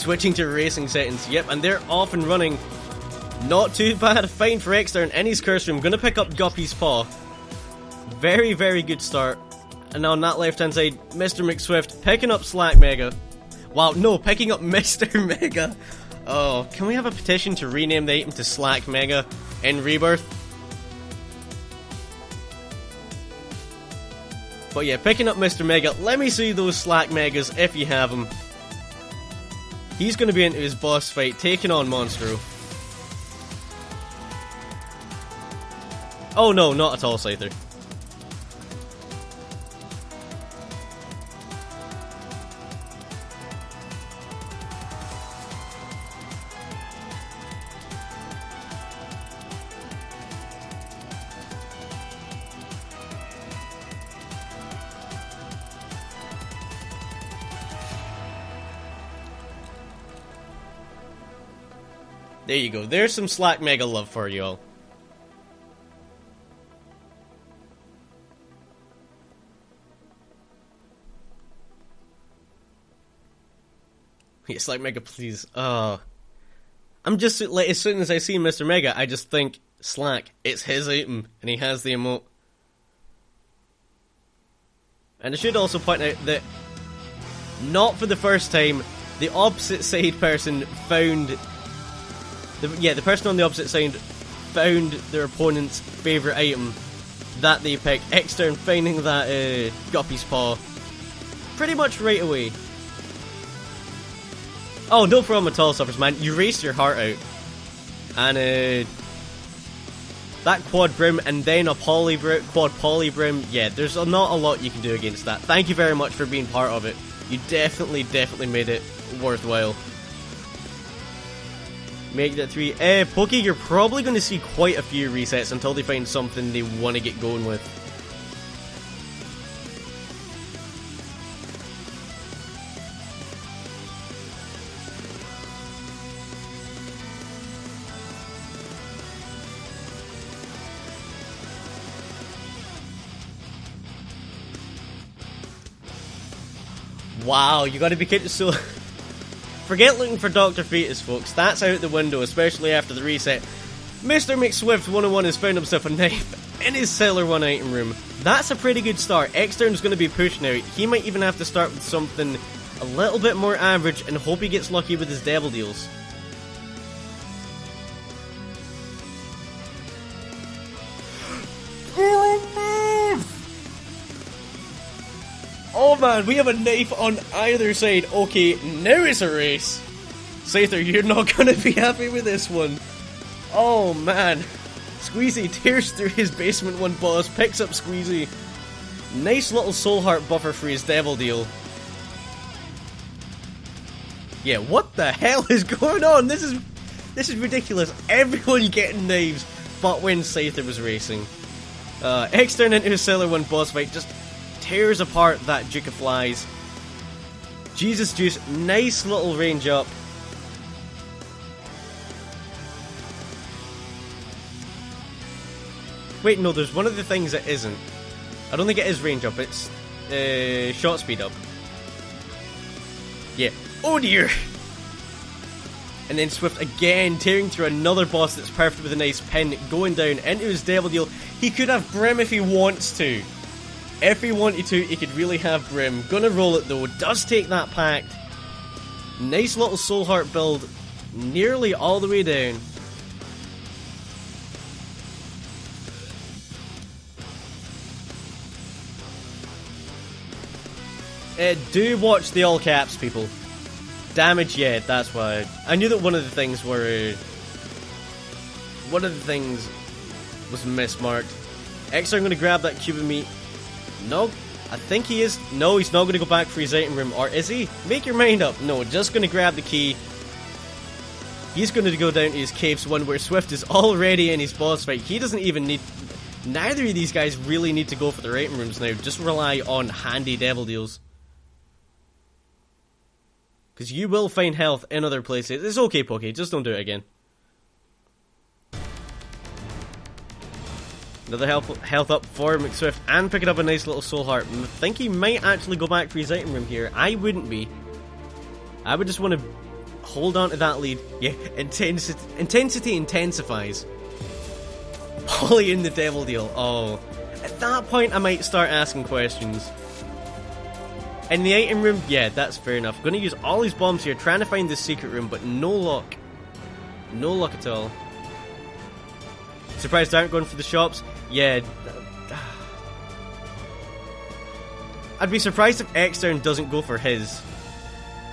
switching to racing settings. Yep, and they're off and running. Not too bad. Fine for Extern in his curse room. Gonna pick up Guppy's Paw. Very, very good start. And now on that left-hand side, Mr. McSwift picking up Slack Mega. Wow, no, picking up Mr. Mega. Oh, can we have a petition to rename the item to Slack Mega in Rebirth? But yeah, picking up Mr. Mega. Let me see those Slack Megas if you have them. He's going to be into his boss fight, taking on Monstro. Oh no, not at all, Scyther. There you go. There's some Slack Mega love for you all. Yeah, Slack Mega, please. I'm just like, as soon as I see Mr. Mega, I just think Slack. It's his item, and he has the emote. And I should also point out that, not for the first time, the opposite side person found. The person on the opposite side found their opponent's favourite item that they picked. Extern finding that Guppy's Paw pretty much right away. Oh, no problem at all, Suffers Man. You raced your heart out. And that quad brim and then a quad poly brim. Yeah, there's not a lot you can do against that. Thank you very much for being part of it. You definitely made it worthwhile. Make that 3. Pokey, you're probably going to see quite a few resets until they find something they want to get going with. Wow, you gotta be kidding. So, forget looking for Dr. Fetus, folks. That's out the window, especially after the reset. Mr. McSwift101 has found himself a knife in his Cellar 1 item room. That's a pretty good start. Extern's gonna be pushing out. He might even have to start with something a little bit more average and hope he gets lucky with his devil deals. Oh man, we have a knife on either side. Okay, now it's a race. Scyther, you're not gonna be happy with this one. Oh man. Squeezy tears through his basement 1 boss, picks up Squeezy. Nice little soul heart buffer for his devil deal. Yeah, what the hell is going on? This is ridiculous. Everyone getting knives, but when Scyther was racing. Extern into his Cellar 1 boss fight, just tears apart that Duke of Flies. Jesus Juice, nice little range up. Wait, no, there's one of the things that isn't. I don't think it is range up, it's shot speed up. Yeah. Oh dear! And then Swift again, tearing through another boss that's perfect with a nice pin, going down into his devil deal. He could have Brim if he wants to. If he wanted to, he could really have Brim. Gonna roll it though, does take that pact. Nice little soul heart build, nearly all the way down. Do watch the all caps, people. Damage, yeah, that's why. I knew that one of the things was mismarked. Extra, I'm gonna grab that cube of meat. No, I think he is. No, he's not going to go back for his item room. Or is he? Make your mind up. No, just going to grab the key. He's going to go down to his caves one where Swift is already in his boss fight. He doesn't even need... Neither of these guys really need to go for their item rooms now. Just rely on handy devil deals. Because you will find health in other places. It's okay, Pokey. Just don't do it again. Another health up for McSwift, and picking up a nice little soul heart. I think he might actually go back for his item room here. I wouldn't be. I would just want to... hold on to that lead. Yeah, intensity intensifies. Polly in the devil deal. Oh, at that point I might start asking questions. In the item room, yeah, that's fair enough. Gonna use all these bombs here, trying to find the secret room, but no luck. No luck at all. Surprised they aren't going for the shops? Yeah. I'd be surprised if Extern doesn't go for his.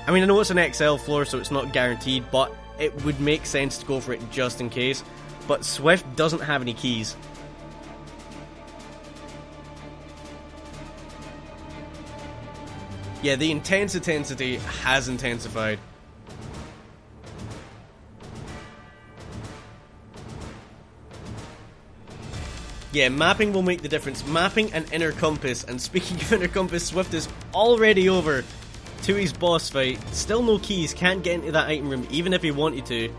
I mean, I know it's an XL floor, so it's not guaranteed, but it would make sense to go for it just in case. But Swift doesn't have any keys. Yeah, the intensity has intensified. Yeah, mapping will make the difference. Mapping and inner compass. And speaking of inner compass, Swift is already over to his boss fight. Still no keys, can't get into that item room even if he wanted to.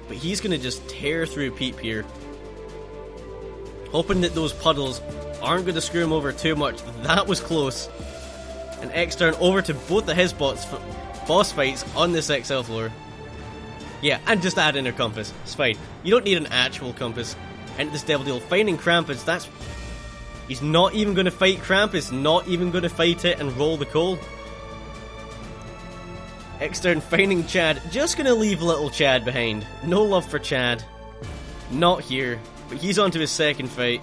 But he's going to just tear through Peep here. Hoping that those puddles aren't going to screw him over too much. That was close. And Extern over to both of his boss fights on this XL floor. Yeah, and just add inner compass. It's fine. You don't need an actual compass. Into this devil deal. Finding Krampus, that's... He's not even going to fight Krampus. Not even going to fight it and roll the coal. Extern finding Chad. Just going to leave little Chad behind. No love for Chad. Not here. But he's on to his second fight.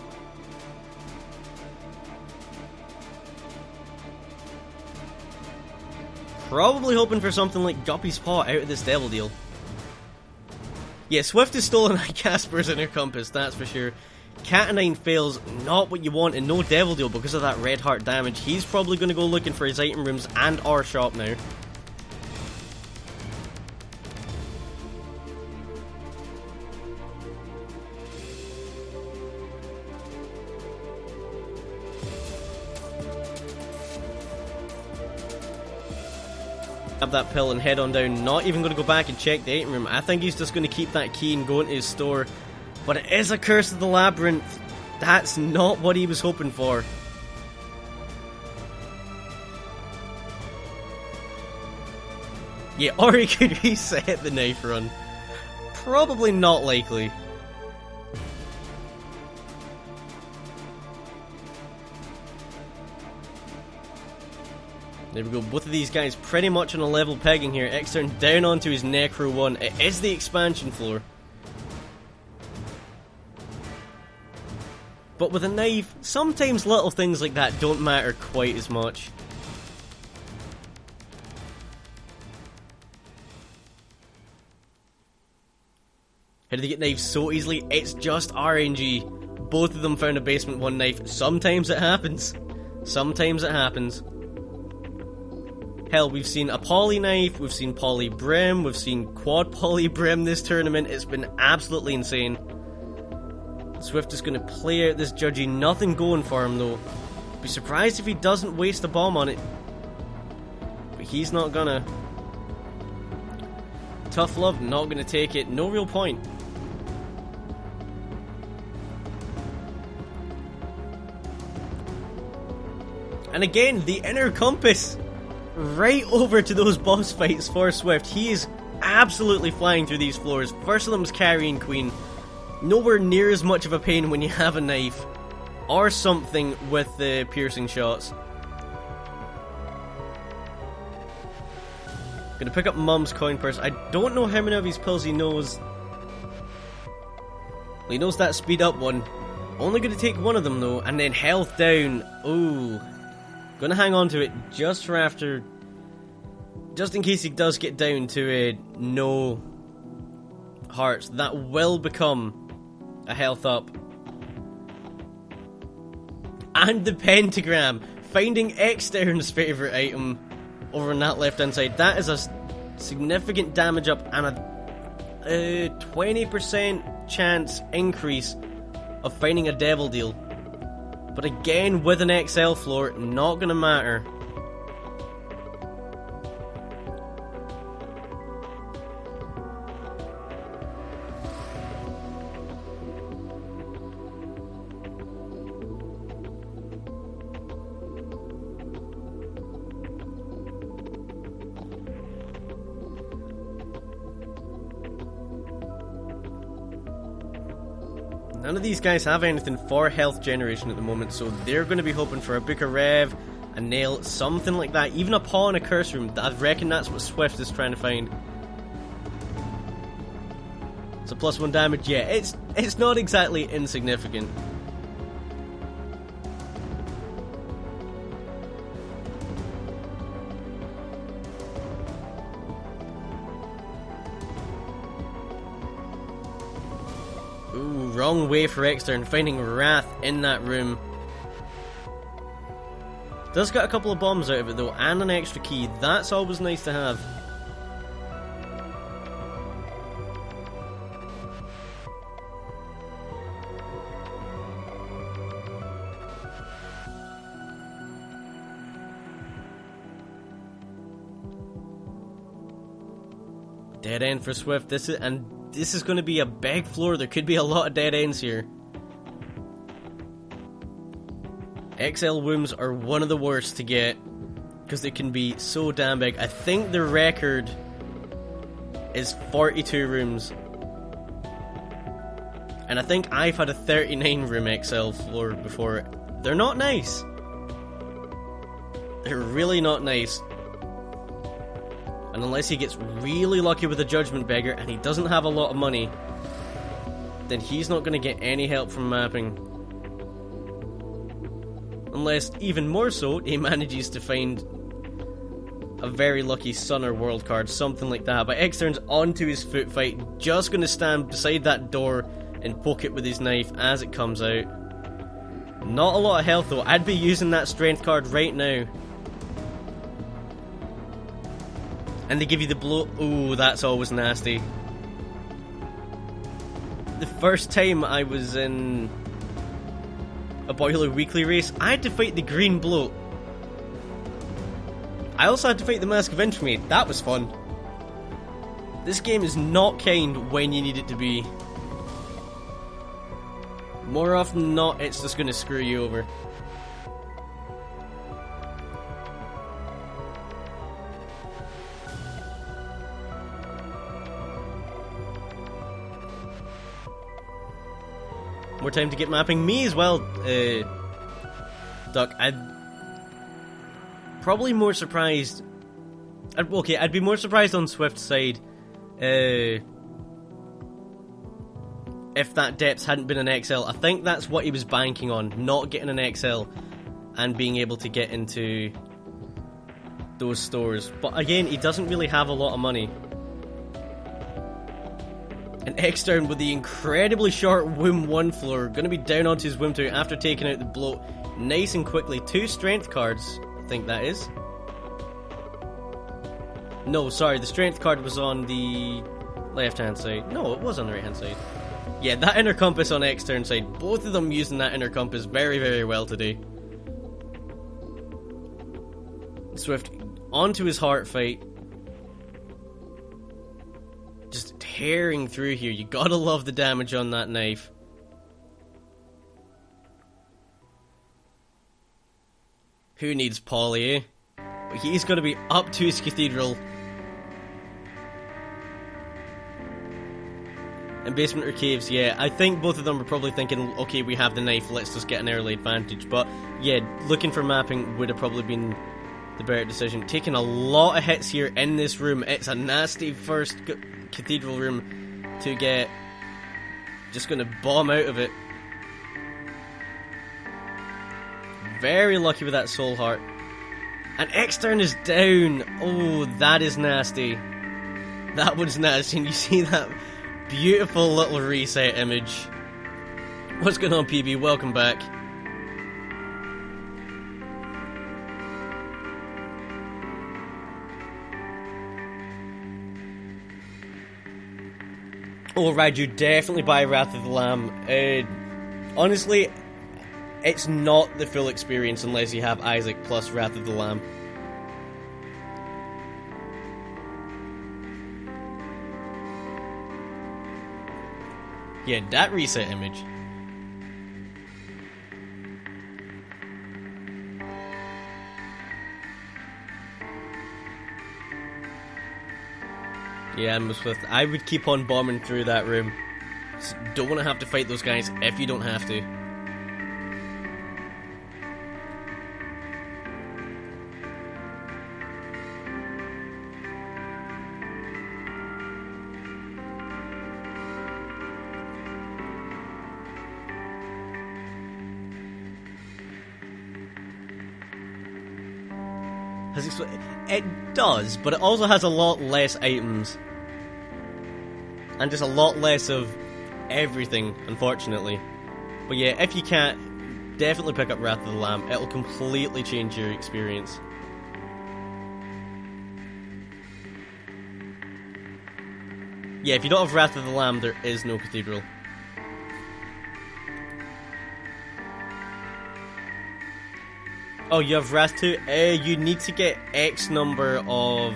Probably hoping for something like Guppy's Paw out of this devil deal. Yeah, Swift has stolen Casper's inner compass, that's for sure. Cat9 fails, not what you want, and no devil deal because of that red heart damage. He's probably going to go looking for his item rooms and our shop now. Have that pill and head on down. Not even going to go back and check the item room. I think he's just going to keep that key and go into his store. But it is a curse of the labyrinth. That's not what he was hoping for. Yeah, or he could reset the knife run. Probably not likely. There we go, both of these guys pretty much on a level pegging here. Extern down onto his Necro 1. It is the expansion floor. But with a knife, sometimes little things like that don't matter quite as much. How did they get knives so easily? It's just RNG. Both of them found a basement 1 knife. Sometimes it happens. Sometimes it happens. Hell, we've seen a poly knife, we've seen poly brim, we've seen quad poly brim this tournament. It's been absolutely insane. Swift is going to play out this judgy. Nothing going for him though. Be surprised if he doesn't waste a bomb on it. But he's not gonna. Tough love, not gonna take it. No real point. And again, the inner compass. Right over to those boss fights for Swift. He is absolutely flying through these floors. First of them's Carrying Queen. Nowhere near as much of a pain when you have a knife. Or something with the piercing shots. Gonna pick up Mum's coin purse. I don't know how many of these pills he knows. Well, he knows that speed up one. Only gonna take one of them though. And then health down. Ooh. Gonna hang on to it just for after, just in case he does get down to no hearts. That will become a health up. And the pentagram, finding Extern's favourite item over on that left hand side. That is a significant damage up and a 20% chance increase of finding a devil deal. But again, with an XL floor, not gonna matter. None of these guys have anything for health generation at the moment, so they're going to be hoping for a Book of Rev, a Nail, something like that. Even a Paw in a Curse Room. I reckon that's what Swift is trying to find. So +1 damage, yeah, it's not exactly insignificant. Ooh, wrong way for Extern, finding Wrath in that room. Does get a couple of bombs out of it though, and an extra key. That's always nice to have. Dead end for Swift. This is going to be a big floor. There could be a lot of dead ends here. XL wombs are one of the worst to get because they can be so damn big. I think the record is 42 rooms. And I think I've had a 39 room XL floor before. They're not nice. They're really not nice. And unless he gets really lucky with a Judgment Beggar and he doesn't have a lot of money, then he's not going to get any help from mapping. Unless, even more so, he manages to find a very lucky Sun or World card, something like that. But Extern's onto his foot fight, just going to stand beside that door and poke it with his knife as it comes out. Not a lot of health though. I'd be using that Strength card right now. And they give you the blow. Ooh, that's always nasty. The first time I was in a Boiler Weekly race, I had to fight the Green Bloat. I also had to fight the Mask of Infamy. That was fun. This game is not kind when you need it to be. More often than not, it's just going to screw you over. More time to get mapping. Me as well, Duck. I'd probably more surprised. Okay, I'd be more surprised on Swift's side if that depth hadn't been an XL. I think that's what he was banking on, not getting an XL and being able to get into those stores. But again, he doesn't really have a lot of money. And Extern with the incredibly short Womb 1 floor, going to be down onto his Womb 2 after taking out the bloat nice and quickly. 2 strength cards, I think that is. No, sorry, the strength card was on the left hand side. No, it was on the right hand side. Yeah, that inner compass on Extern side. Both of them using that inner compass very, very well today. Swift onto his heart fight. Just tearing through here. You gotta love the damage on that knife. Who needs Polly, eh? But he's gotta be up to his cathedral. And basement or caves, yeah. I think both of them are probably thinking, okay, we have the knife, let's just get an early advantage. But yeah, looking for mapping would have probably been the better decision. Taking a lot of hits here in this room. It's a nasty first cathedral room to get. Just going to bomb out of it. Very lucky with that soul heart. And Extern is down. Oh, that is nasty. That one's nasty. And you see that beautiful little reset image. What's going on, PB? Welcome back. Oh, Raju, definitely buy Wrath of the Lamb. Honestly, it's not the full experience unless you have Isaac plus Wrath of the Lamb. Yeah, that reset image. Yeah, I would keep on bombing through that room. So don't want to have to fight those guys if you don't have to. It does, but it also has a lot less items. And just a lot less of everything, unfortunately. But yeah, if you can't, definitely pick up Wrath of the Lamb. It'll completely change your experience. Yeah, if you don't have Wrath of the Lamb, there is no cathedral. Oh, you have Wrath too? You need to get X number of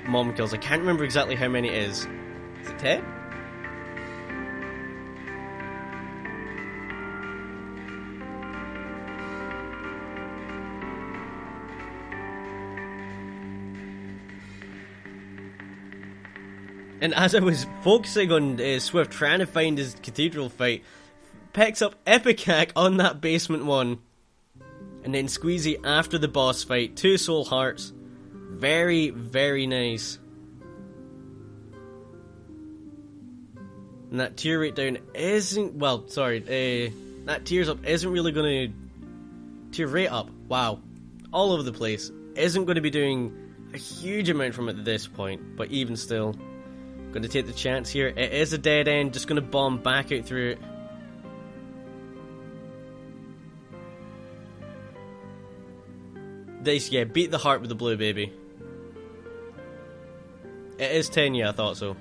mom kills. I can't remember exactly how many it is. Is it 10? And as I was focusing on Swift trying to find his cathedral fight, picks up Ipecac on that basement one, and then Squeezy after the boss fight, 2 soul hearts. Very, very nice. And that tier rate down isn't, well, sorry, that tears up isn't really going to, tier rate up, wow, all over the place, isn't going to be doing a huge amount from it at this point, but even still, going to take the chance here. It is a dead end, just going to bomb back out through it. Nice, yeah, beat the heart with the blue, baby. It is 10, yeah, I thought so.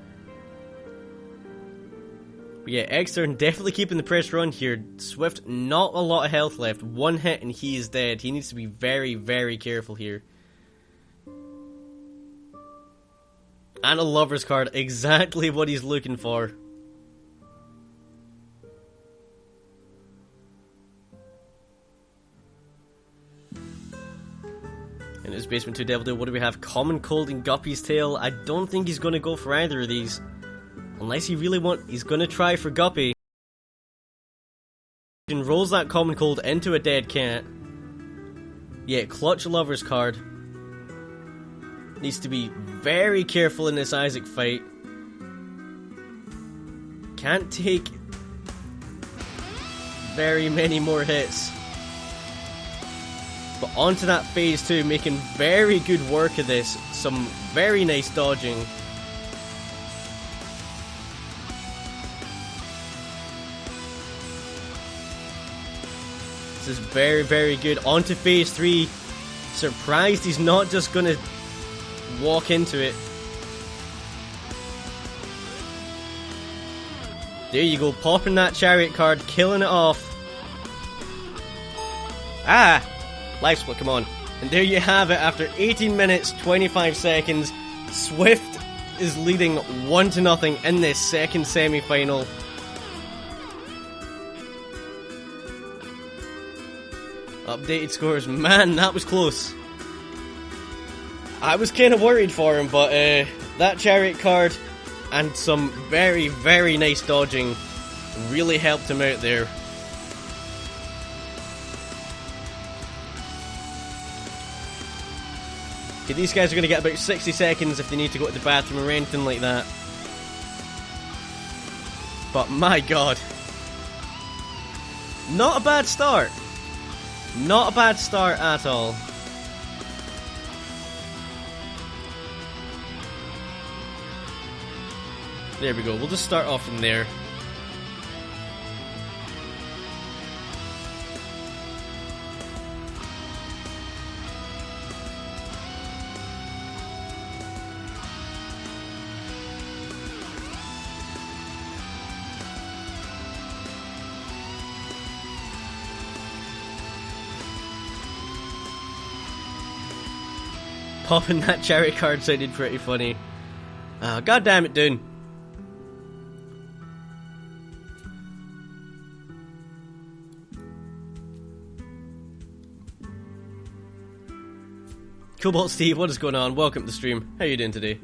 But yeah, Extern definitely keeping the pressure on here. Swift, not a lot of health left. 1 hit and he is dead. He needs to be very, very careful here. And a lover's card, exactly what he's looking for. In his Basement 2 Devil Deal, what do we have? Common Cold and Guppy's Tail. I don't think he's going to go for either of these. Unless he really he's going to try for Guppy. And rolls that Common Cold into a dead cat. Yeah, clutch a lover's card. Needs to be very careful in this Isaac fight. Can't take very many more hits. But onto that phase 2, making very good work of this. Some very nice dodging. This is very, very good. Onto phase 3. Surprised he's not just gonna walk into it. There you go, popping that chariot card, killing it off. Ah! Life split, come on. And there you have it, after 18 minutes, 25 seconds, Swift is leading 1-0 in this second semi-final. Updated scores, man, that was close. I was kind of worried for him, but that chariot card and some very, very nice dodging really helped him out there. Okay, these guys are going to get about 60 seconds if they need to go to the bathroom or anything like that. But my god. Not a bad start. Not a bad start at all. There we go, we'll just start off from there. Popping that chariot card sounded pretty funny. God damn it, Dune. Cobalt Steve, what is going on? Welcome to the stream. How are you doing today?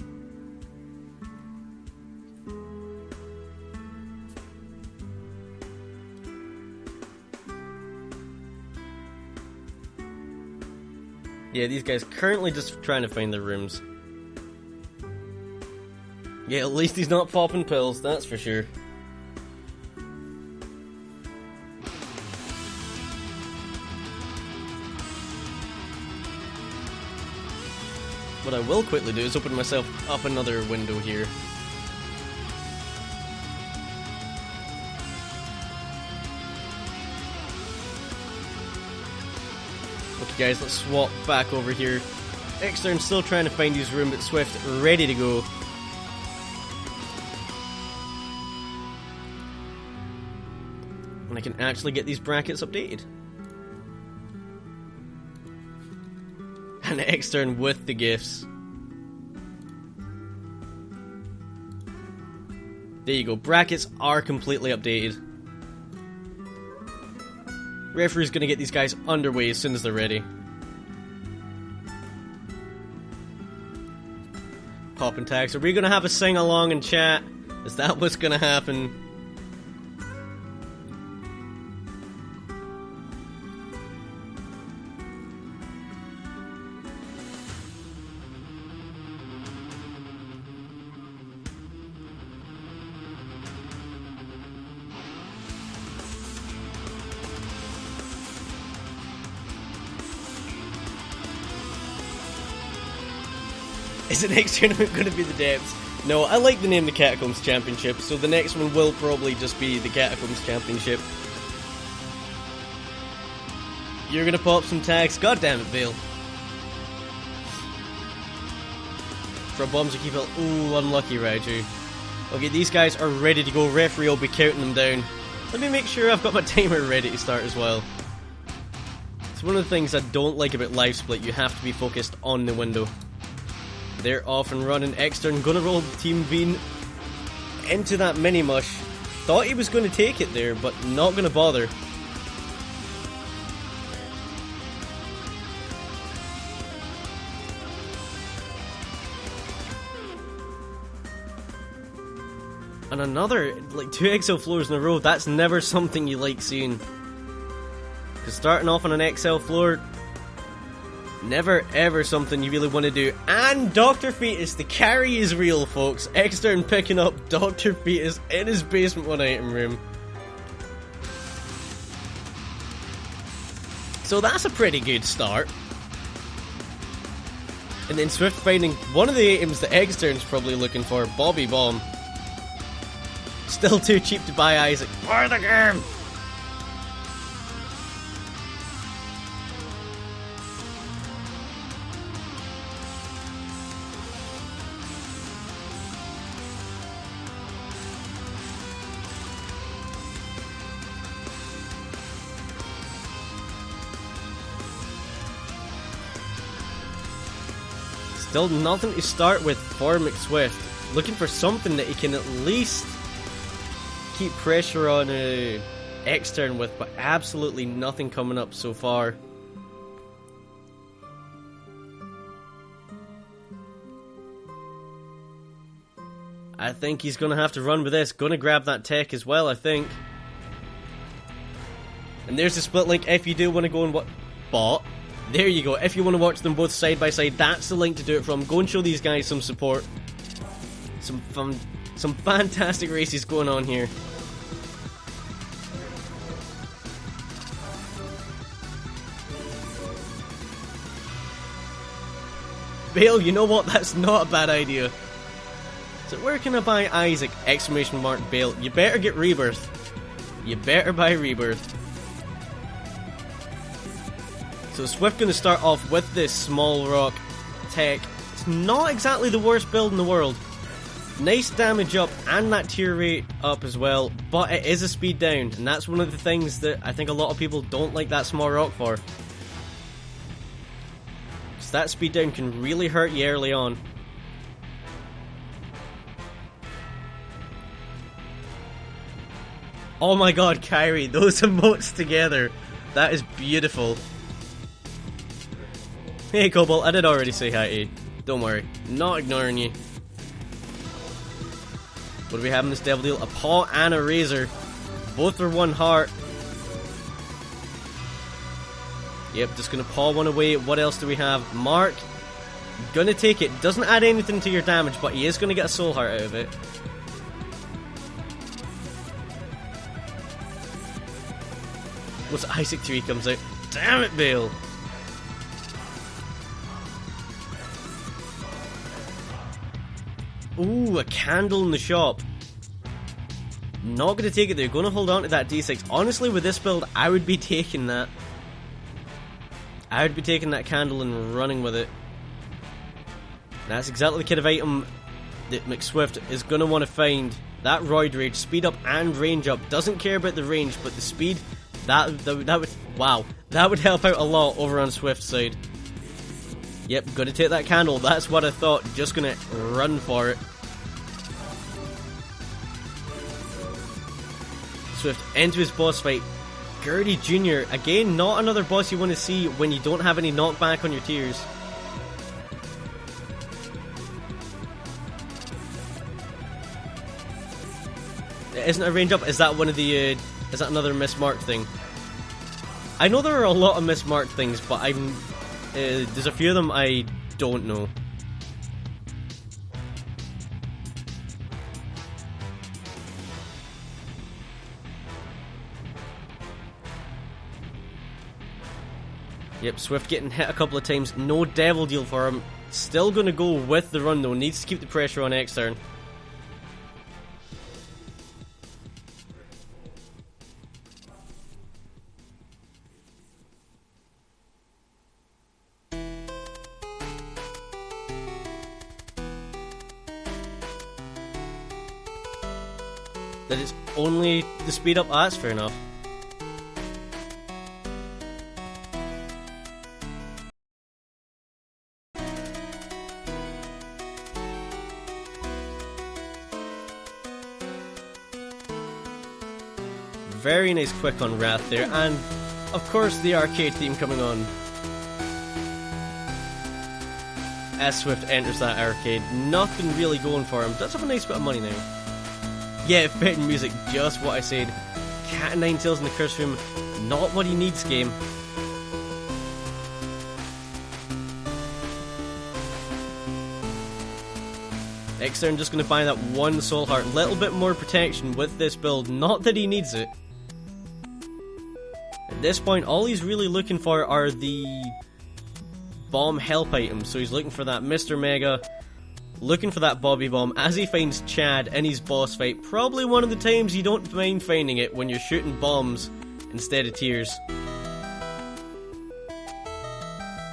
Yeah, these guys currently just trying to find their rooms. Yeah, at least he's not popping pills, that's for sure. What I will quickly do is open myself up another window here. Okay guys, let's swap back over here. Extern still trying to find his room, but Swift ready to go. And I can actually get these brackets updated. And Extern with the gifts. There you go, brackets are completely updated. Referee's gonna get these guys underway as soon as they're ready. Popping tags. Are we gonna have a sing along in chat? Is that what's gonna happen? Is the next tournament going to be the Depths? No, I like the name the Catacombs Championship, so the next one will probably just be the Catacombs Championship. You're going to pop some tags? God damn it, Bale. For a bombs to keep it. Ooh, unlucky, Raiju. Okay, these guys are ready to go. Referee will be counting them down. Let me make sure I've got my timer ready to start as well. It's one of the things I don't like about Live Split. You have to be focused on the window. They're off and running. Extern gonna roll Team Bean into that mini mush. Thought he was gonna take it there, but not gonna bother. And another, like, 2 XL floors in a row, that's never something you like seeing. Because starting off on an XL floor, never ever something you really want to do. And Dr. Fetus, the carry is real, folks. Extern picking up Dr. Fetus in his basement 1 item room. So that's a pretty good start. And then Swift finding one of the items that Extern's probably looking for, Bobby Bomb. Still too cheap to buy Isaac. Buy the game! Still nothing to start with for McSwift. Looking for something that he can at least keep pressure on Extern with, but absolutely nothing coming up so far. I think he's going to have to run with this. Going to grab that tech as well, I think. And there's the split link if you do want to go and bot. There you go. If you want to watch them both side by side, that's the link to do it from. Go and show these guys some support. Some fun, some fantastic races going on here. Bale, you know what? That's not a bad idea. So where can I buy Isaac? Exclamation mark Bale. You better get Rebirth. You better buy Rebirth. So Swift going to start off with this small rock tech. It's not exactly the worst build in the world. Nice damage up and that tier rate up as well, but it is a speed down, and that's one of the things that I think a lot of people don't like that small rock for. Because that speed down can really hurt you early on. Oh my god, Kyrie, those emotes together. That is beautiful. Hey Cobalt, I did already say hi to you. Don't worry, not ignoring you. What do we have in this devil deal? A paw and a razor. Both are 1 heart. Yep, just gonna paw one away. What else do we have? Mark, gonna take it. Doesn't add anything to your damage, but he is gonna get a soul heart out of it. Once Isaac 3 comes out. Damn it, Bale! Ooh, a candle in the shop. Not gonna take it, they're gonna hold on to that D6. Honestly, with this build, I would be taking that. I would be taking that candle and running with it. That's exactly the kind of item that McSwift is going to want to find. That Roid Rage, speed up and range up. Doesn't care about the range, but the speed, that would, wow, that would help out a lot over on Swift's side. Yep, gonna take that candle, that's what I thought, just gonna run for it. Swift into his boss fight. Gertie Jr., again, not another boss you want to see when you don't have any knockback on your tiers. Isn't a range up? Is that one of the, is that another mismarked thing? I know there are a lot of mismarked things, but there's a few of them I don't know. Yep, Swift getting hit a couple of times. No devil deal for him. Still going to go with the run though. Needs to keep the pressure on Extern. That is only the speed up. That's fair enough. Very nice quick on Wrath there, and of course the arcade theme coming on as Swift enters that arcade. Nothing really going for him. Does have a nice bit of money now. Yeah, betting music, just what I said. Cat and Nine Tails in the curse room, not what he needs, game. Extern just going to buy that one soul heart. Little bit more protection with this build, not that he needs it. At this point, all he's really looking for are the bomb help items. So he's looking for that Mr. Mega, looking for that Bobby Bomb as he finds Chad in his boss fight. Probably one of the times you don't mind finding it when you're shooting bombs instead of tears.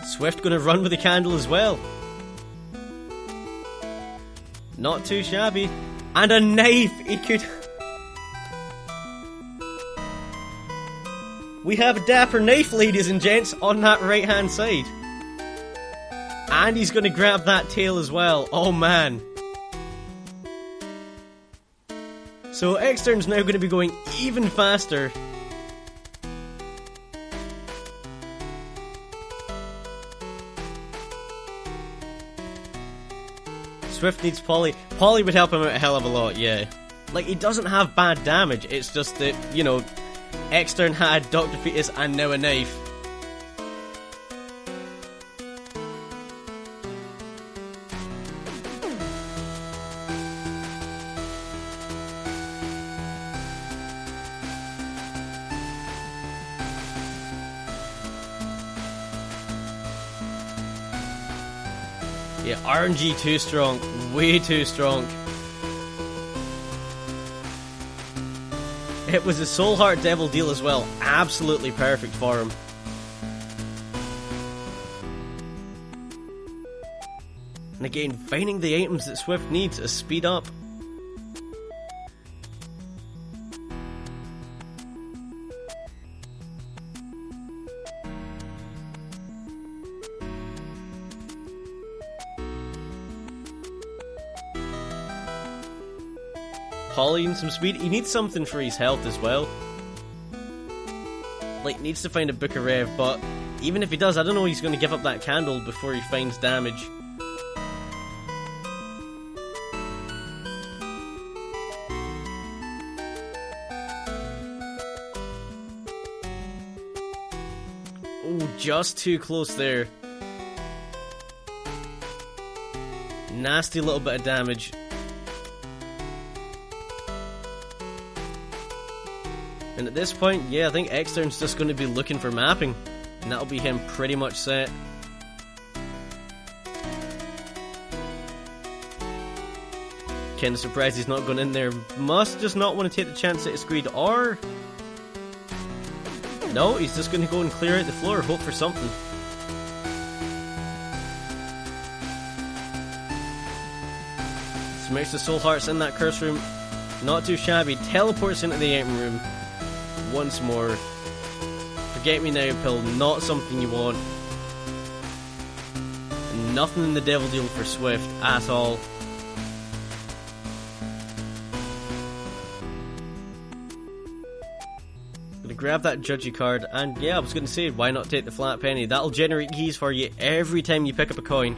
Swift gonna run with the candle as well. Not too shabby. And a knife! He could... We have a dapper knife, ladies and gents, on that right hand side. And he's going to grab that tail as well. Oh man. So Extern's now going to be going even faster. Swift needs Polly. Polly would help him out a hell of a lot, yeah. Like, he doesn't have bad damage, it's just that, you know, Extern had Dr. Fetus and now a knife. Yeah, RNG too strong, way too strong. It was a Soul Heart Devil deal as well, absolutely perfect for him. And again, finding the items that Swift needs is speed up. Polly and some speed. He needs something for his health as well. Like, needs to find a Book of Rev, but even if he does, I don't know he's going to give up that candle before he finds damage. Oh, just too close there. Nasty little bit of damage. And at this point, yeah, I think Extern's just going to be looking for mapping. And that'll be him pretty much set. Kinda surprised he's not gone in there. Must just not want to take the chance at his greed, or... No, he's just going to go and clear out the floor, hope for something. Smokes the soul hearts in that curse room. Not too shabby. Teleports into the item room. Once more. Forget me now pill, not something you want. Nothing in the devil deal for Swift at all. Gonna grab that judgy card, and yeah, I was gonna say, why not take the flat penny? That'll generate keys for you every time you pick up a coin.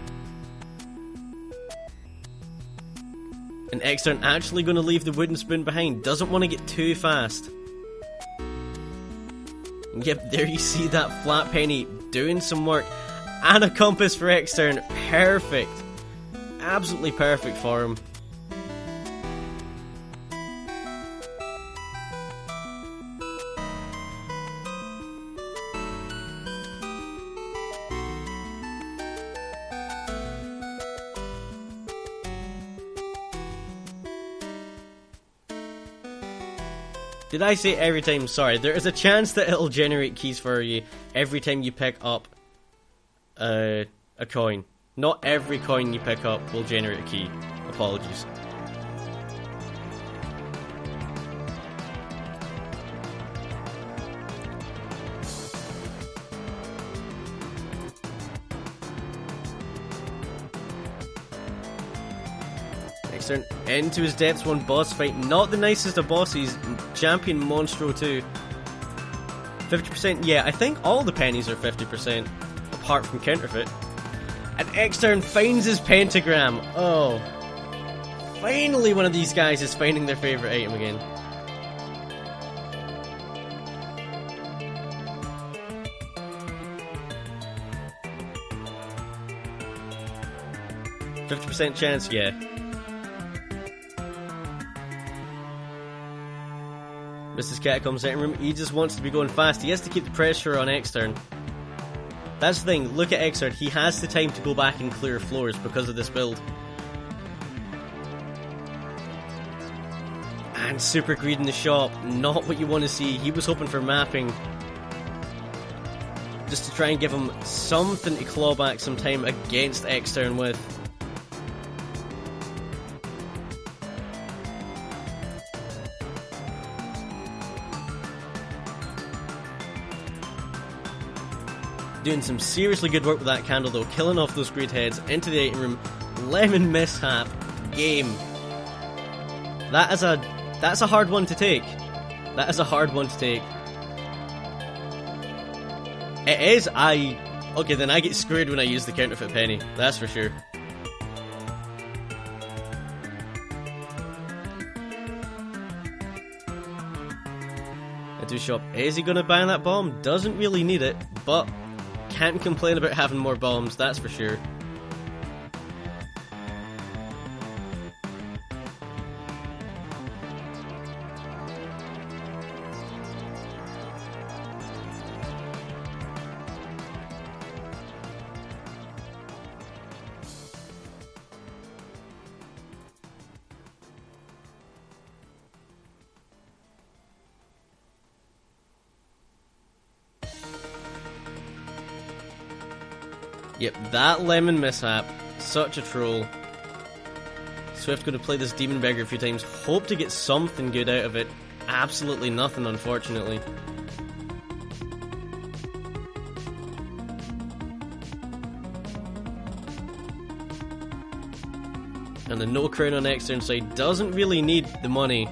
And Extern actually gonna leave the wooden spoon behind, doesn't want to get too fast. Yep, there you see that flat penny doing some work. And a compass for Extern. Perfect. Absolutely perfect for him. Did I say every time? Sorry, there is a chance that it'll generate keys for you every time you pick up a coin. Not every coin you pick up will generate a key. Apologies. Extern into his depths one boss fight. Not the nicest of bosses. Champion Monstro 2. 50%, yeah, I think all the pennies are 50%, apart from counterfeit. And Extern finds his pentagram. Oh. Finally one of these guys is finding their favourite item again. %50 chance, yeah. Mrs. Catacombs item room, he just wants to be going fast. He has to keep the pressure on Extern. That's the thing, look at Extern, he has the time to go back and clear floors because of this build. And super greed in the shop, not what you want to see. He was hoping for mapping. Just to try and give him something to claw back some time against Extern with. Doing some seriously good work with that candle though, killing off those greed heads into the item room. Lemon mishap. Game. That's a hard one to take. That is a hard one to take. It is. Okay, then I get screwed when I use the counterfeit penny. That's for sure. Into shop. Is he gonna ban that bomb? Doesn't really need it, but can't complain about having more bombs, that's for sure. Yep, that lemon mishap. Such a troll. Swift going to play this demon beggar a few times. Hope to get something good out of it. Absolutely nothing, unfortunately. And the no crown on Extern side doesn't really need the money.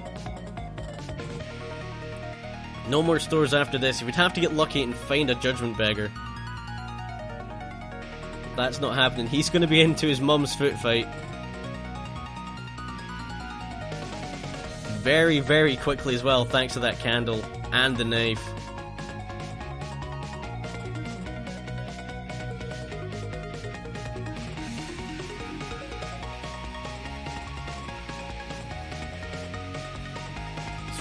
No more stores after this. He would have to get lucky and find a judgment beggar. That's not happening. He's going to be into his mum's foot fight. Very, very quickly as well, thanks to that candle and the knife.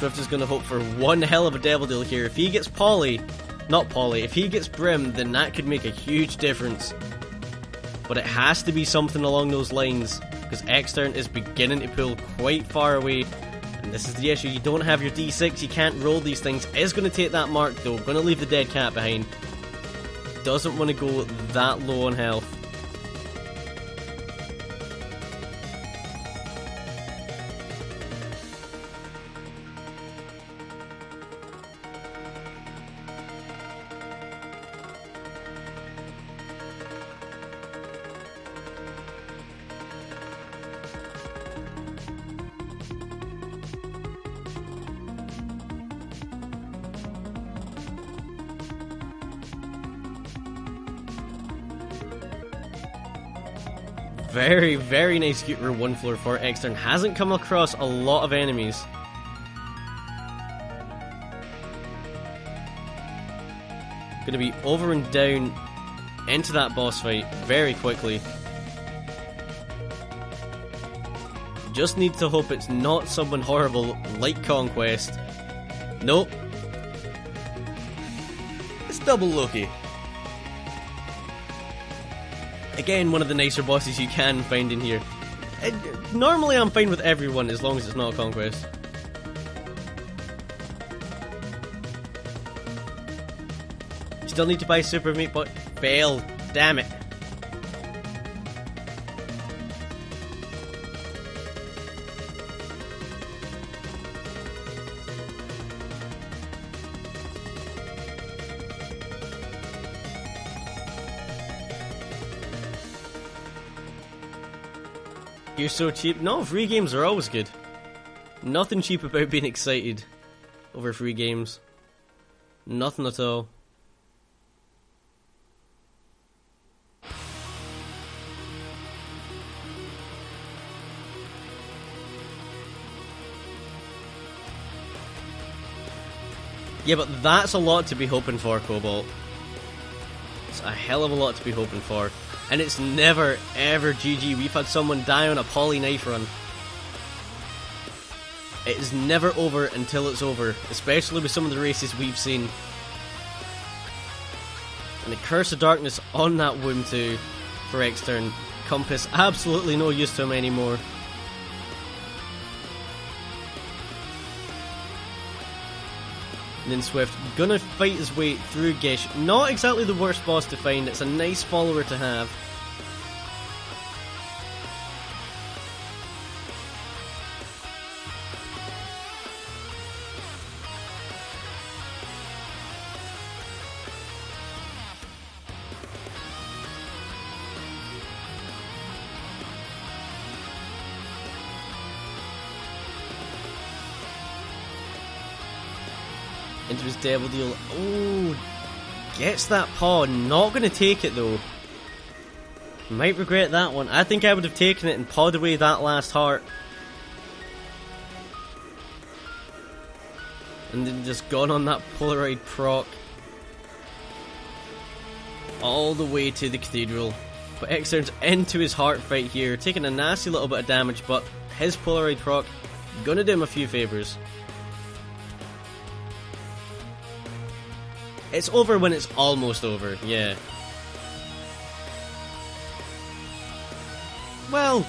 McSwift is going to hope for one hell of a Devil Deal here. If he gets if he gets Brim, then that could make a huge difference. But it has to be something along those lines, because Extern is beginning to pull quite far away. And this is the issue, you don't have your D6, you can't roll these things. Is going to take that mark though, going to leave the dead cat behind. Doesn't want to go that low on health. Very, very nice Scooter 1 floor for Extern. Hasn't come across a lot of enemies. Gonna be over and down into that boss fight very quickly. Just need to hope it's not someone horrible like Conquest. Nope. It's double Loki. Again, one of the nicer bosses you can find in here. Normally I'm fine with everyone as long as it's not Conquest. Still need to buy Super Meat Boy. Fail. Damn it. You're so cheap. No, free games are always good. Nothing cheap about being excited over free games. Nothing at all. Yeah, but that's a lot to be hoping for, Cobalt. It's a hell of a lot to be hoping for. And it's never, ever GG. We've had someone die on a poly knife run. It is never over until it's over, especially with some of the races we've seen. And the Curse of Darkness on that wound too for Extern. Compass, absolutely no use to him anymore. And then Swift, gonna fight his way through Gish. Not exactly the worst boss to find, it's a nice follower to have. Into his Devil Deal. Oh, gets that paw. Not going to take it though. Might regret that one. I think I would have taken it and pawed away that last heart. And then just gone on that Polaroid proc. All the way to the Cathedral. But Extern's into his heart fight here. Taking a nasty little bit of damage, but his Polaroid proc gonna do him a few favours. It's over when it's almost over, yeah. Well,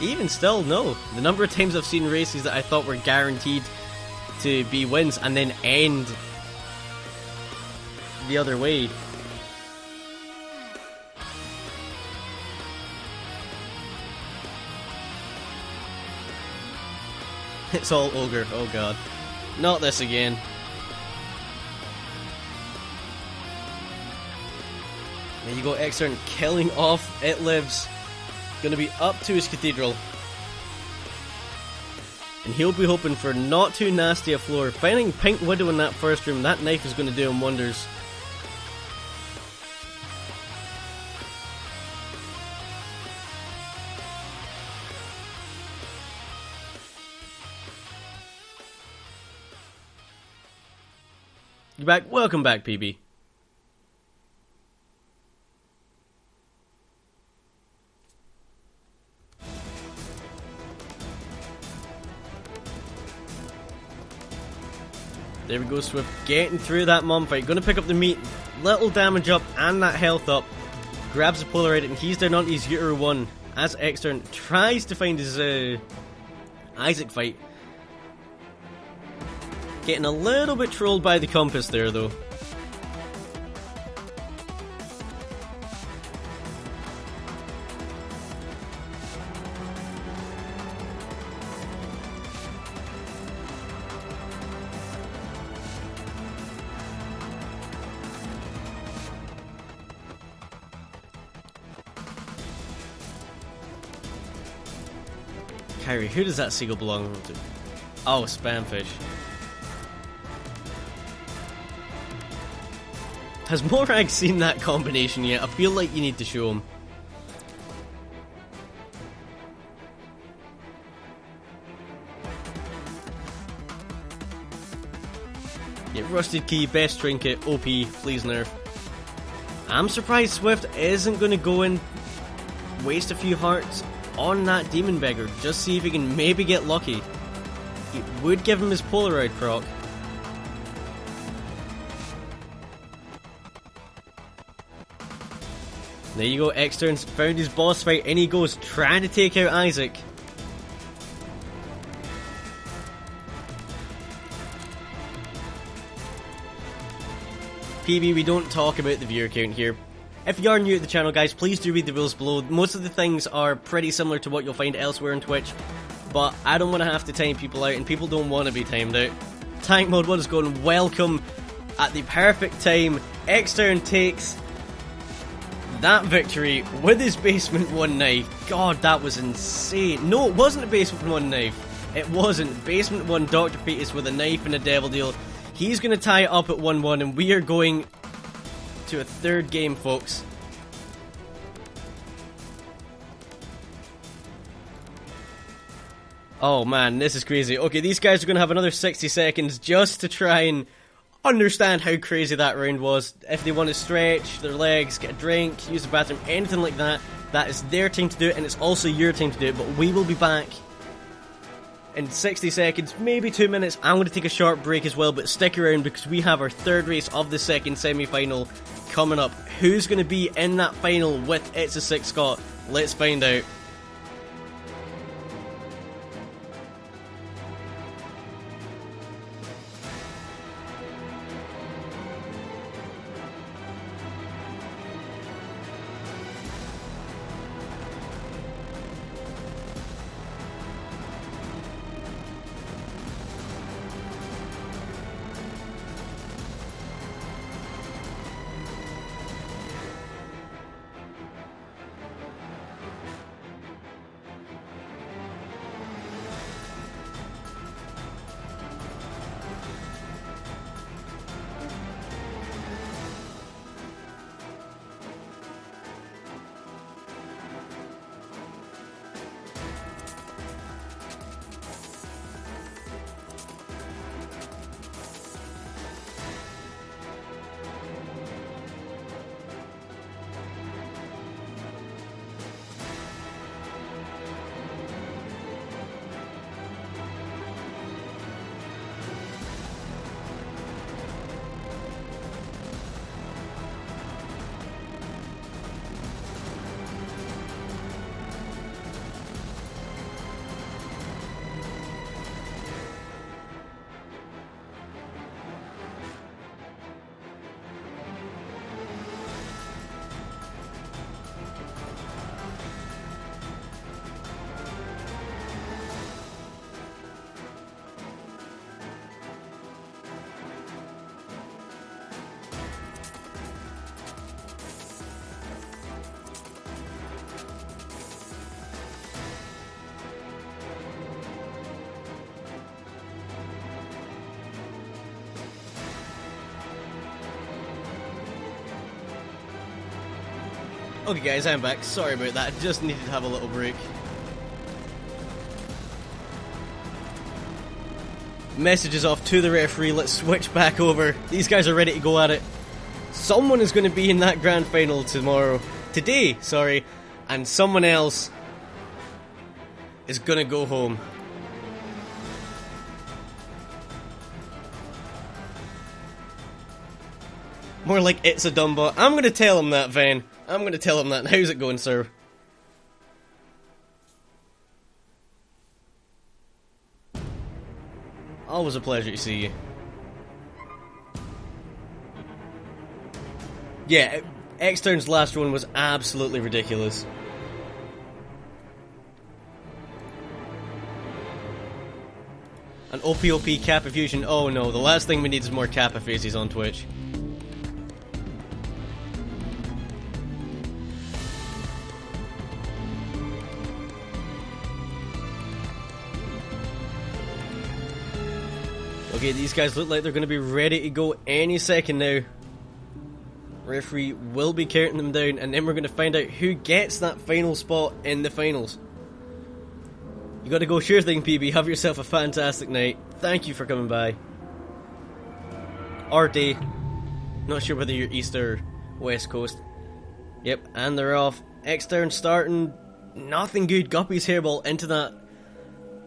even still, no. The number of times I've seen races that I thought were guaranteed to be wins and then end the other way. It's all Ogre, oh god. Not this again. There you go, Extern killing off It Lives. Gonna be up to his Cathedral. And he'll be hoping for not too nasty a floor. Finding Pink Widow in that first room, that knife is gonna do him wonders. You're back, welcome back, PB. There we go, Swift getting through that mom fight. Going to pick up the meat. Little damage up and that health up. Grabs the Polaroid and he's down onto his Uter 1 as Extern tries to find his Isaac fight. Getting a little bit trolled by the compass there though. Kyrie, who does that seagull belong to? Oh, Spamfish. Has Morag seen that combination yet? I feel like you need to show him. Yeah, Rusted Key, best trinket, OP, please nerf. I'm surprised Swift isn't going to go and waste a few hearts on that Demon Beggar, just see if he can maybe get lucky. It would give him his Polaroid proc. There you go, Extern's found his boss fight, and he goes trying to take out Isaac. PB, we don't talk about the viewer count here. If you are new to the channel, guys, please do read the rules below. Most of the things are pretty similar to what you'll find elsewhere on Twitch, but I don't want to have to time people out, and people don't want to be timed out. Tank mode 1 is going welcome at the perfect time. Extern takes that victory with his Basement 1 knife. God, that was insane. No, it wasn't a Basement 1 knife. It wasn't. Basement 1 Dr. Fetus with a knife and a devil deal. He's going to tie it up at 1-1, and we are going to a third game, folks. Oh man, this is crazy. Okay, these guys are going to have another 60 seconds just to try and understand how crazy that round was. If they want to stretch their legs, get a drink, use the bathroom, anything like that, that is their time to do it, and it's also your time to do it. But we will be back in 60 seconds, maybe 2 minutes. I'm going to take a short break as well, but stick around because we have our third race of the second semi-final coming up. Who's going to be in that final with It's a Sick Scott? Let's find out. Okay guys, I'm back. Sorry about that, I just needed to have a little break. Messages off to the referee, let's switch back over. These guys are ready to go at it. Someone is going to be in that grand final today, and someone else is going to go home. More like it's a dumb bot. I'm gonna tell him that, Van. I'm gonna tell him that. How's it going, sir? Always a pleasure to see you. Yeah, Extern's last one was absolutely ridiculous. An OPOP Kappa Fusion. Oh no, the last thing we need is more Kappa faces on Twitch. Okay, these guys look like they're going to be ready to go any second now. Referee will be counting them down, and then we're going to find out who gets that final spot in the finals. You gotta go, sure thing, PB. Have yourself a fantastic night. Thank you for coming by. Or day. Not sure whether you're East or West Coast. Yep, and they're off. Extern starting. Nothing good. Guppy's hairball into that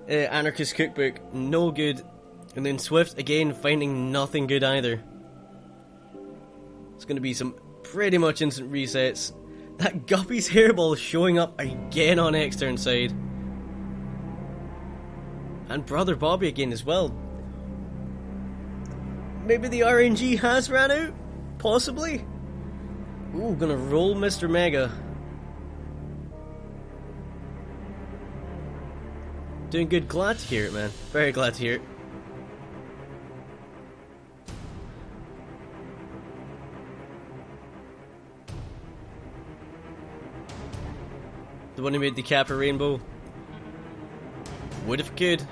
Anarchist Cookbook. No good. And then Swift again finding nothing good either. It's gonna be some pretty much instant resets. That Guppy's hairball showing up again on Extern side. And Brother Bobby again as well. Maybe the RNG has ran out? Possibly? Ooh, gonna roll Mr. Mega. Doing good, glad to hear it, man. Very glad to hear it. The one who made the Kappa Rainbow. Would if could.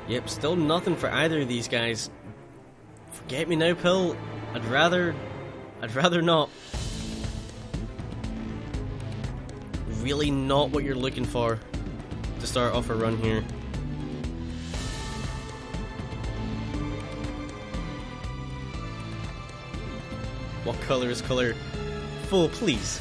Yep, still nothing for either of these guys. Forget me now, Pill. I'd rather not. Really not what you're looking for to start off a run here. What color is color? Full, please.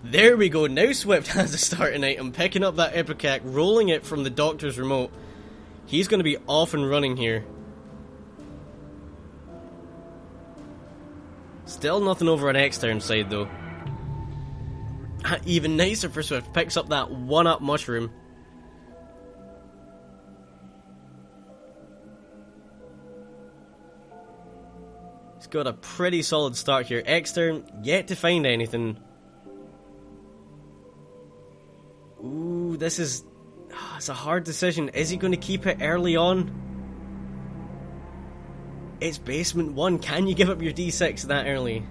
There we go, now Swift has a starting item, picking up that Ipecac, rolling it from the Doctor's remote. He's going to be off and running here. Still nothing over on Extern side though. Even nicer for Swift, picks up that 1-up mushroom. He's got a pretty solid start here. Extern, yet to find anything. Ooh, this is... it's a hard decision. Is he going to keep it early on? It's Basement 1. Can you give up your D6 that early?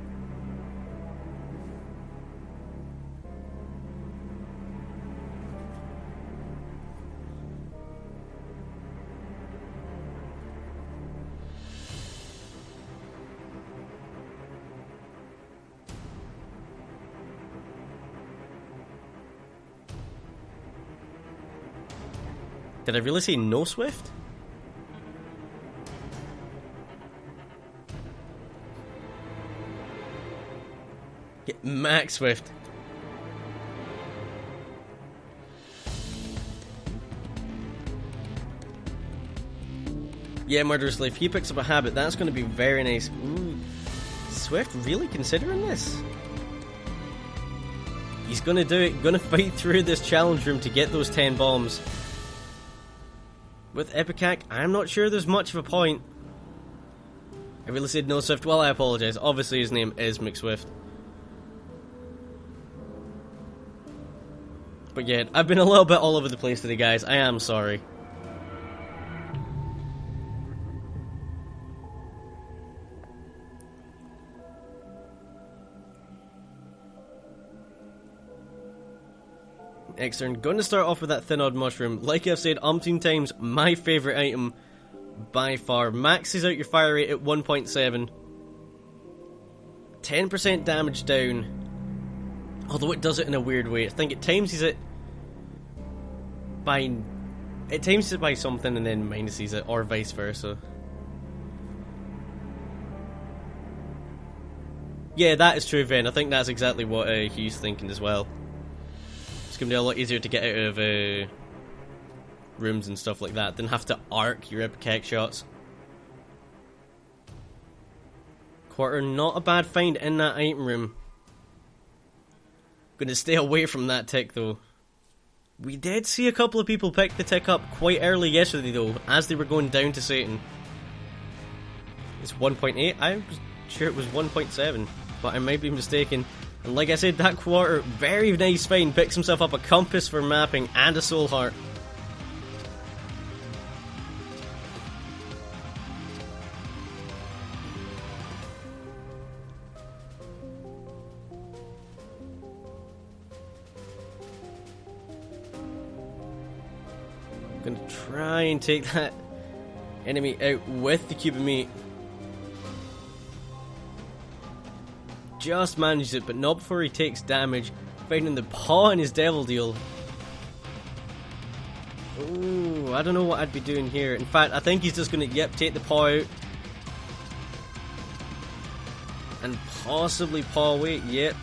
Did I really say no Swift? Get Max Swift. Yeah, Murderous Life. He picks up a habit. That's going to be very nice. Ooh. Swift really considering this? He's going to do it. Going to fight through this challenge room to get those 10 bombs. With Ipecac, I'm not sure there's much of a point. I really said no Swift. Well, I apologise. Obviously his name is McSwift. But yeah, I've been a little bit all over the place today, guys. I am sorry. Extern, going to start off with that Thin Odd Mushroom. Like I've said umpteen times, my favourite item by far. Maxes out your fire rate at 1.7. 10% damage down. Although it does it in a weird way. I think it times it by... it times it by something and then minuses it, or vice versa. Yeah, that is true, Ven. I think that's exactly what Hugh's thinking as well. It's going to be a lot easier to get out of rooms and stuff like that than have to arc your Ipecac shots. quarter. Not a bad find in that item room. Gonna stay away from that tick though. We did see a couple of people pick the tick up quite early yesterday though, as they were going down to Satan. It's 1.8. I was sure it was 1.7, but I might be mistaken. And like I said, that quarter, very nice find. Picks himself up a compass for mapping and a soul heart. Gonna try and take that enemy out with the cube of meat. Just manages it, but not before he takes damage, finding the paw in his devil deal. Ooh, I don't know what I'd be doing here. In fact, I think he's just gonna, take the paw out. And possibly paw away, yep.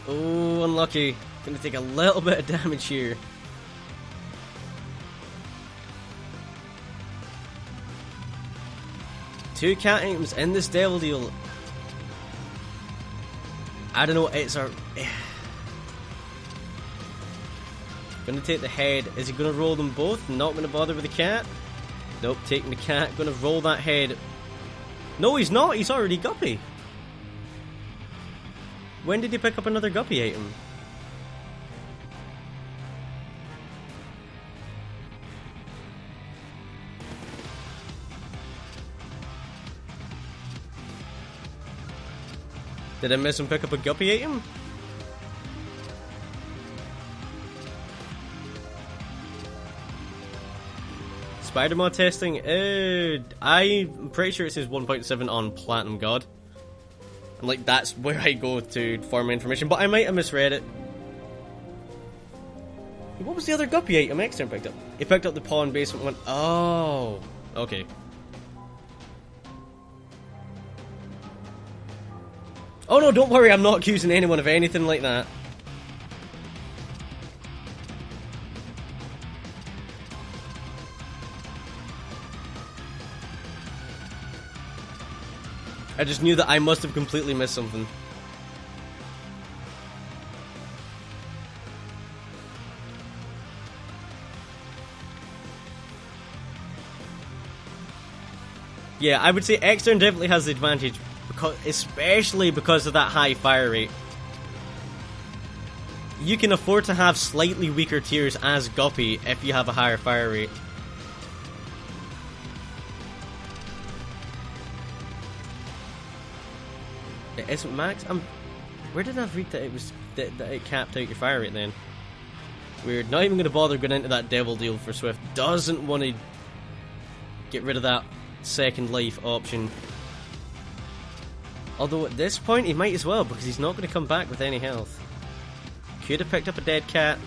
Oh, unlucky. Gonna take a little bit of damage here. Two cat items in this devil deal. I don't know, it's our... Gonna take the head. Is he gonna roll them both? Not gonna bother with the cat? Nope, taking the cat. Gonna roll that head. No, he's not. He's already guppy. When did he pick up another guppy item? Did I miss him pick up a guppy item? Spider mod testing? I'm pretty sure it says 1.7 on Platinum God. And like, that's where I go to for my information, but I might have misread it. What was the other guppy item Extern picked up? He picked up the pawn basement one. Oh, okay. Oh no, don't worry, I'm not accusing anyone of anything like that. I just knew that I must have completely missed something. Yeah, I would say Extern definitely has the advantage, especially because of that high fire rate. You can afford to have slightly weaker tiers as Guppy if you have a higher fire rate. It isn't max? Where did I read that it was that it capped out your fire rate then? Weird. Not even going to bother going into that devil deal for Swift. Doesn't want to get rid of that second life option. Although at this point he might as well, because he's not going to come back with any health. Could have picked up a dead cat.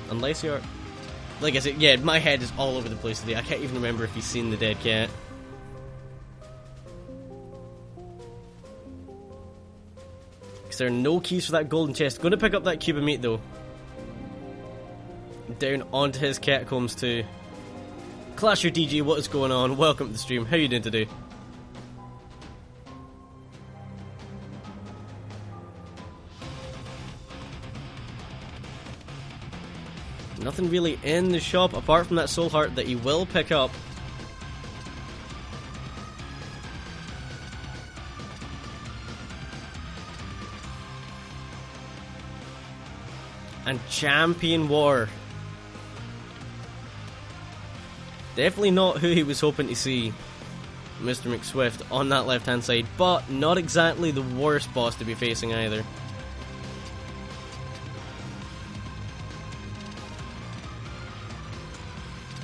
Unless you're... Like I said, yeah, my head is all over the place today. I can't even remember if he's seen the dead cat. Because there are no keys for that golden chest. Going to pick up that cube of meat though. Down onto his Catacombs too. Clasher DJ, what is going on? Welcome to the stream. How you doing today? Nothing really in the shop apart from that soul heart that he will pick up. And Champion War. Definitely not who he was hoping to see, Mr. McSwift, on that left hand side, but not exactly the worst boss to be facing either.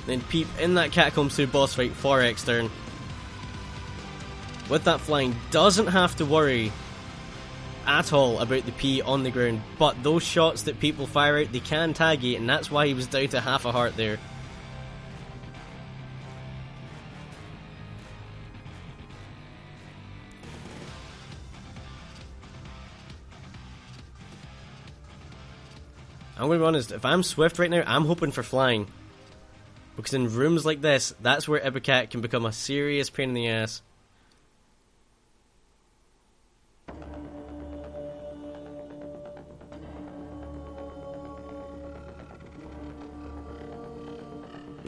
Then Peep in that Catacombs 2 boss fight for Extern. With that flying, doesn't have to worry at all about the P on the ground, but those shots that people fire out, they can tag you, and that's why he was down to half a heart there. I'm gonna be honest, if I'm Swift right now, I'm hoping for flying. Because in rooms like this, that's where Ipecac can become a serious pain in the ass.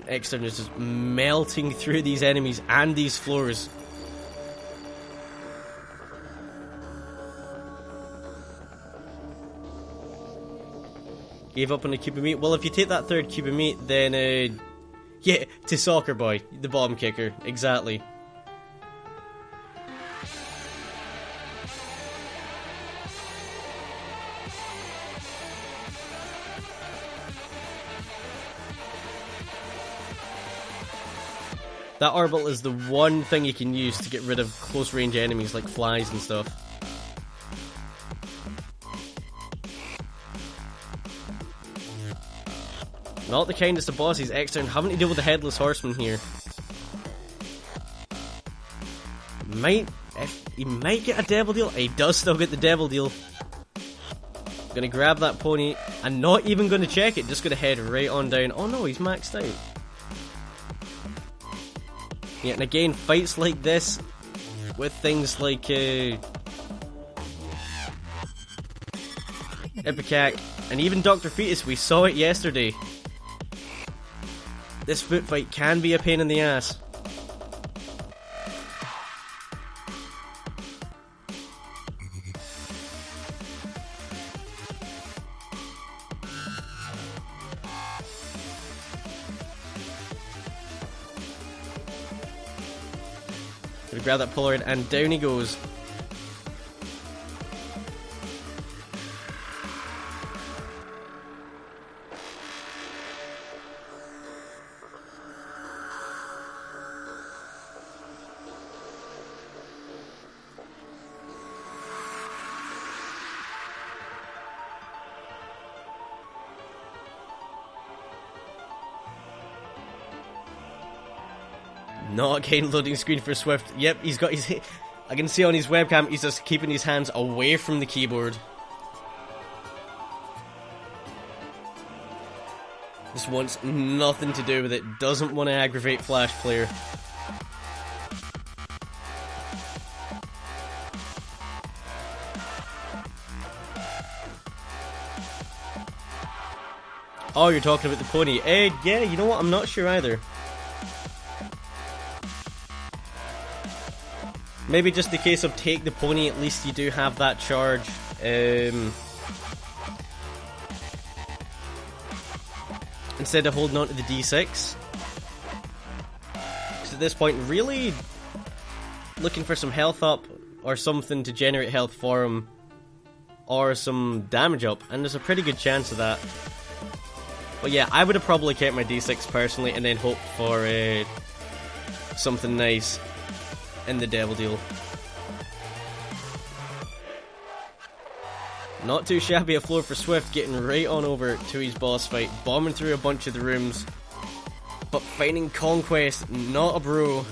Extern is just melting through these enemies and these floors. Gave up on a cube of meat. Well, if you take that third cube of meat, then yeah, to Soccer Boy, the bomb kicker, exactly. That orbital is the one thing you can use to get rid of close range enemies like flies and stuff. Not the kindest of bosses, Extern, having to deal with the Headless Horseman here. He might get a Devil Deal. He does still get the Devil Deal. Gonna grab that pony, and not even gonna check it, just gonna head right on down. Oh no, he's maxed out. Yeah, and again, fights like this, with things like Ipecac, and even Dr. Fetus, we saw it yesterday. This foot fight can be a pain in the ass. Gonna grab that Polaroid and down he goes. Not again loading screen for Swift. Yep, he's got his... I can see on his webcam he's just keeping his hands away from the keyboard. Just wants nothing to do with it. Doesn't want to aggravate Flash Player. Oh, you're talking about the pony. Yeah, you know what? I'm not sure either. Maybe just the case of take the pony, at least you do have that charge. Instead of holding on to the D6. Because at this point, really looking for some health up or something to generate health for him. Or some damage up. And there's a pretty good chance of that. But yeah, I would have probably kept my D6 personally and then hoped for something nice in the Devil Deal. Not too shabby a floor for Swift, getting right on over to his boss fight, bombing through a bunch of the rooms, but finding Conquest, not a bro.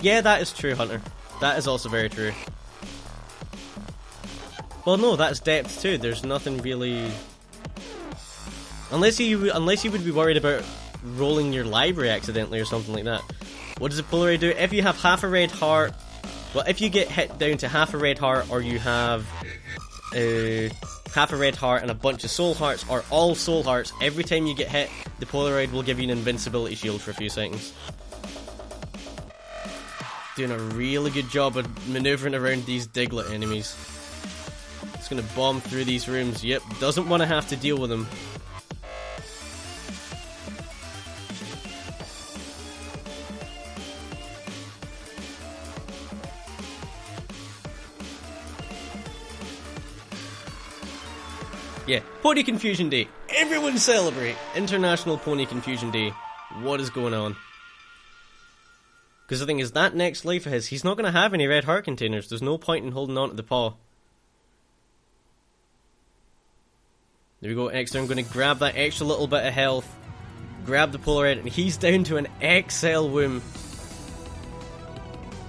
Yeah, that is true, Hunter. That is also very true. Well, no, that's depth too. There's nothing really... Unless you would be worried about rolling your library accidentally or something like that. What does the Polaroid do? If you have half a red heart... Well, if you get hit down to half a red heart, or you have half a red heart and a bunch of soul hearts, or all soul hearts, every time you get hit, the Polaroid will give you an invincibility shield for a few seconds. Doing a really good job of maneuvering around these Diglett enemies. It's going to bomb through these rooms. Yep, doesn't want to have to deal with them. Yeah, Pony Confusion Day. Everyone celebrate! International Pony Confusion Day. What is going on? Because the thing is, that next life of his, he's not going to have any red heart containers. There's no point in holding on to the paw. There we go, Extern going to grab that extra little bit of health. Grab the Polaroid, and he's down to an XL womb.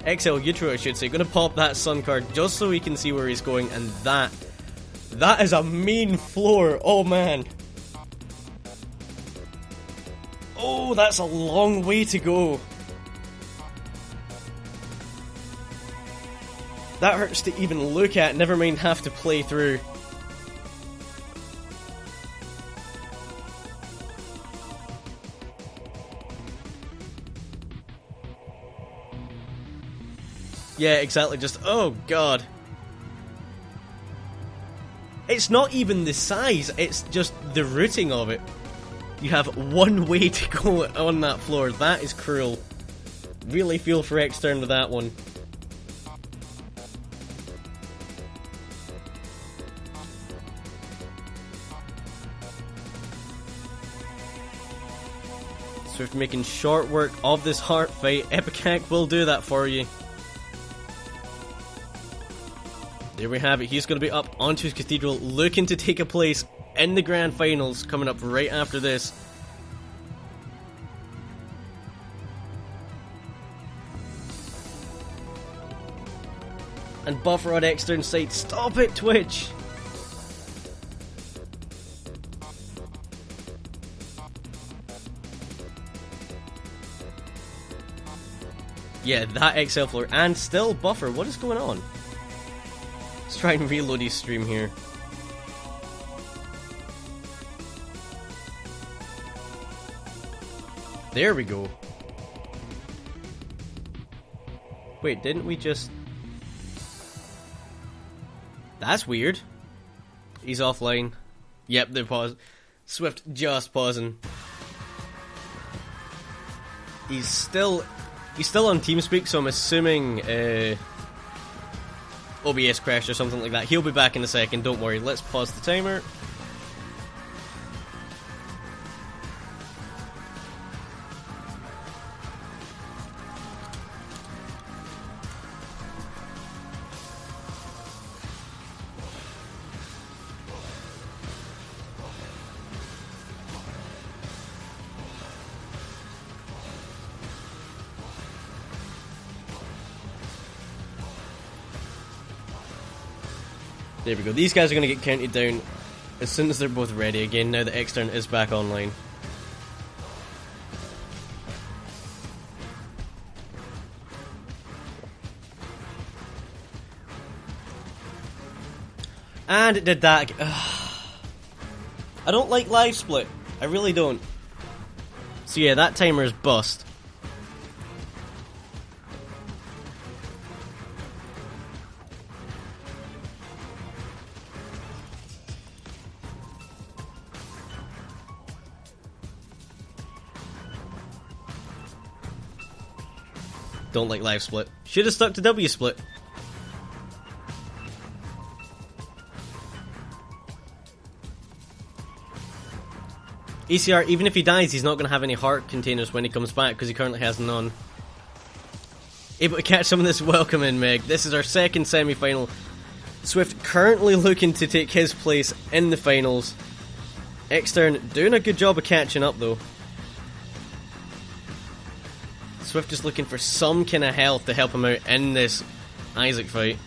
XL Utro, I should say. Gonna pop that Sun card just so we can see where he's going, and that is a mean floor. Oh man. Oh, that's a long way to go. That hurts to even look at, never mind have to play through. Yeah, exactly, just, oh god. It's not even the size, it's just the routing of it. You have one way to go on that floor, that is cruel. Really feel for Extern with that one. Swift making short work of this heart fight. Epicac will do that for you. There we have it. He's going to be up onto his Cathedral, looking to take a place in the Grand Finals, coming up right after this. And Buffer on Extern side. Stop it, Twitch! Yeah, that XL floor. And still Buffer. What is going on? Let's try and reload his stream here. There we go. Wait, didn't we just... That's weird. He's offline. Yep, they're paused. Swift just pausing. He's still on TeamSpeak, so I'm assuming OBS crashed or something like that. He'll be back in a second, don't worry. Let's pause the timer. There we go. These guys are going to get counted down as soon as they're both ready again, now that Extern is back online. And it did that. I don't like live split. I really don't. So yeah, that timer is bust. Don't like live split. Should have stuck to W split. ECR, even if he dies, he's not going to have any heart containers when he comes back because he currently has none. Able to catch some of this welcome in, Meg. This is our second semi-final. Swift currently looking to take his place in the finals. Extern doing a good job of catching up though. Swift just looking for some kind of health to help him out in this Isaac fight.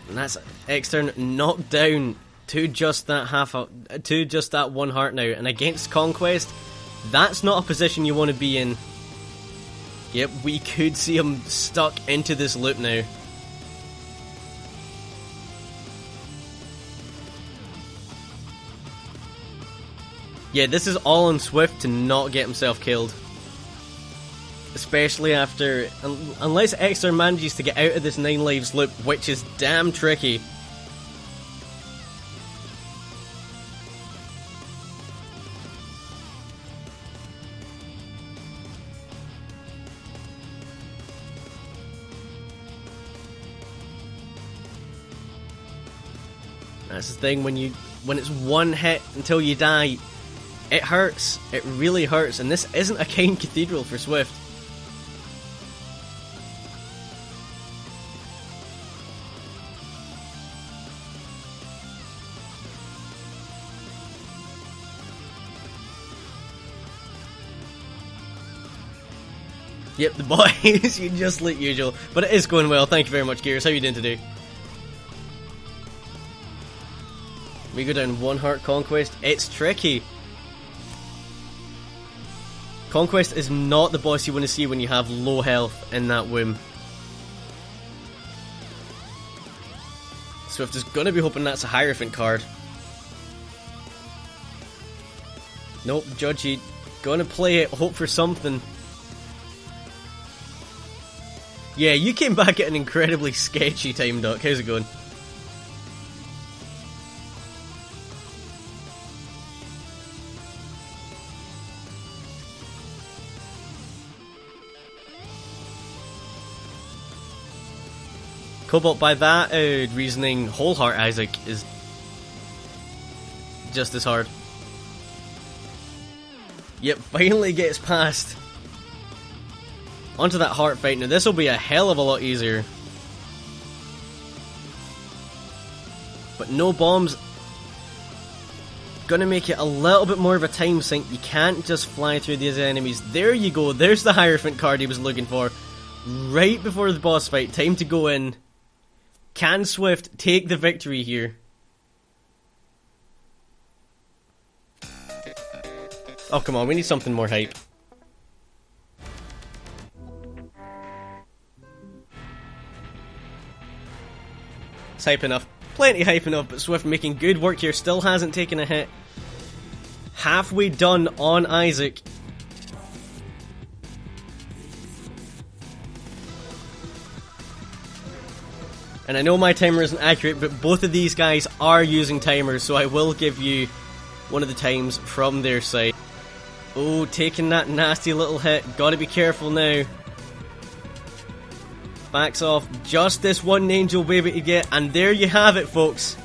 And that's Extern knocked down to just that one heart now. And against Conquest, that's not a position you want to be in. Yep, we could see him stuck into this loop now. Yeah, this is all on Swift to not get himself killed. Especially after... Unless Extern manages to get out of this 9 lives loop, which is damn tricky. That's the thing, when it's one hit until you die, it hurts. It really hurts, and this isn't a kind cathedral for Swift. Yep, the boys, you just look usual. But it is going well, thank you very much, Gears. How are you doing today? We go down 1 heart Conquest. It's tricky. Conquest is not the boss you want to see when you have low health in that womb. Swift is going to be hoping that's a Hierophant card. Nope, Judgy. Gonna play it, hope for something. Yeah, you came back at an incredibly sketchy time, Doc. How's it going? Cobalt, by that reasoning, Whole Heart Isaac is just as hard. Yep, finally gets past. Onto that heart fight. Now this will be a hell of a lot easier. But no bombs. Gonna make it a little bit more of a time sink. You can't just fly through these enemies. There you go, there's the Hierophant card he was looking for. Right before the boss fight, time to go in. Can Swift take the victory here? Oh, come on, we need something more hype. It's hype enough. Plenty hype enough, but Swift making good work here. Still hasn't taken a hit. Halfway done on Isaac. And I know my timer isn't accurate, but both of these guys are using timers, so I will give you one of the times from their side. Oh, taking that nasty little hit. Gotta be careful now. Backs off. Just this one angel baby to get, and there you have it, folks.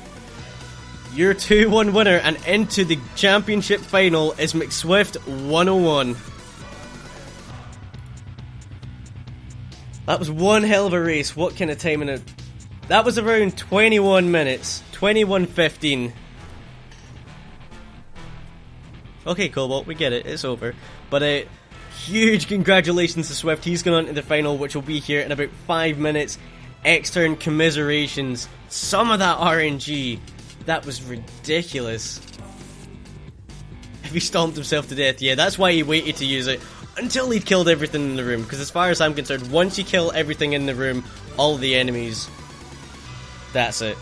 Your 2-1 winner, and into the championship final is McSwift101. That was one hell of a race. What kind of timing it? That was around 21 minutes. 21:15. Okay, Cobalt, we get it. It's over. But huge congratulations to Swift. He's gone on to the final, which will be here in about 5 minutes. Extern commiserations. Some of that RNG. That was ridiculous. If he stomped himself to death, yeah, that's why he waited to use it until he'd killed everything in the room. Because as far as I'm concerned, once you kill everything in the room, all the enemies, that's it.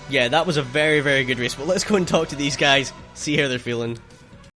Yeah, that was a very, very good race. But let's go and talk to these guys, see how they're feeling.